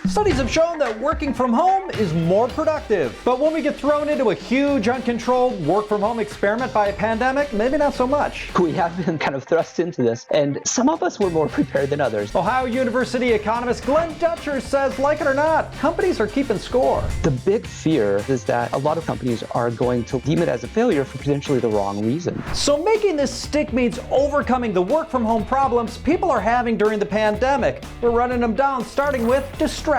Studies have shown that working from home is more productive. But when we get thrown into a huge, uncontrolled work-from-home experiment by a pandemic, maybe not so much. We have been kind of thrust into this, and some of us were more prepared than others. Ohio University economist Glenn Dutcher says, like it or not, companies are keeping score. The big fear is that a lot of companies are going to deem it as a failure for potentially the wrong reason. So making this stick means overcoming the work-from-home problems people are having during the pandemic. We're running them down, starting with distractions.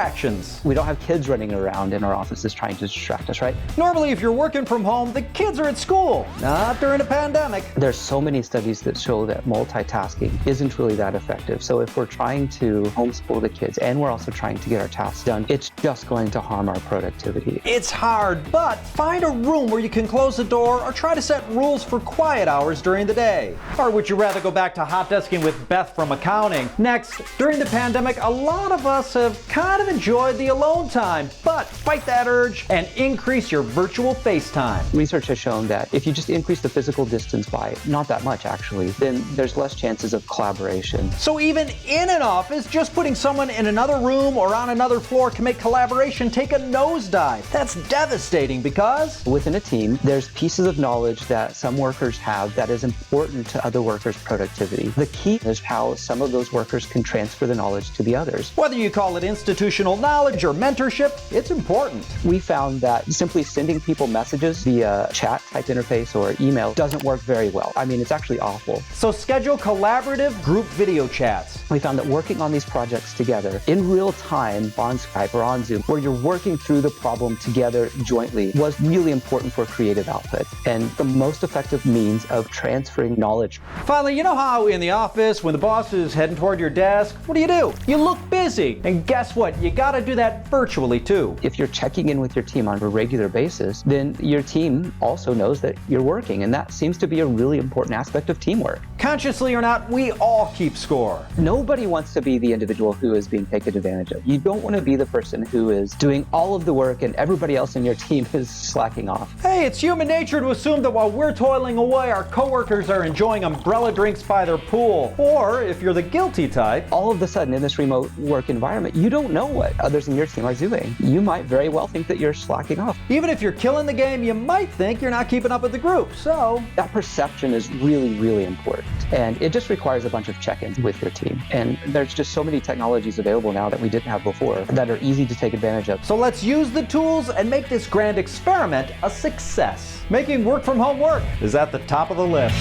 We don't have kids running around in our offices trying to distract us, right? Normally, if you're working from home, the kids are at school, not during a pandemic. There's so many studies that show that multitasking isn't really that effective. So if we're trying to homeschool the kids and we're also trying to get our tasks done, it's just going to harm our productivity. It's hard, but find a room where you can close the door or try to set rules for quiet hours during the day. Or would you rather go back to hot desking with Beth from accounting? Next, during the pandemic, a lot of us have kind of enjoyed the alone time, but fight that urge and increase your virtual FaceTime. Research has shown that if you just increase the physical distance by not that much actually, then there's less chances of collaboration. So even in an office, just putting someone in another room or on another floor can make collaboration take a nosedive. That's devastating because within a team, there's pieces of knowledge that some workers have that is important to other workers' productivity. The key is how some of those workers can transfer the knowledge to the others. Whether you call it institutional knowledge or mentorship, it's important. We found that simply sending people messages via chat type interface or email doesn't work very well. I mean, it's actually awful. So schedule collaborative group video chats. We found that working on these projects together in real time on Skype or on Zoom, where you're working through the problem together jointly, was really important for creative output and the most effective means of transferring knowledge. Finally, you know how in the office, when the boss is heading toward your desk, what do? You look busy. And guess what? You gotta do that virtually too. If you're checking in with your team on a regular basis, then your team also knows that you're working, and that seems to be a really important aspect of teamwork. Consciously or not, we all keep score. Nobody wants to be the individual who is being taken advantage of. You don't want to be the person who is doing all of the work and everybody else in your team is slacking off. Hey, it's human nature to assume that while we're toiling away, our coworkers are enjoying umbrella drinks by their pool. Or, if you're the guilty type, all of a sudden in this remote work environment, you don't know what others in your team are doing. You might very well think that you're slacking off. Even if you're killing the game, you might think you're not keeping up with the group. So that perception is really, really important. And it just requires a bunch of check-ins with your team. And there's just so many technologies available now that we didn't have before that are easy to take advantage of. So let's use the tools and make this grand experiment a success. Making work from home work is at the top of the list.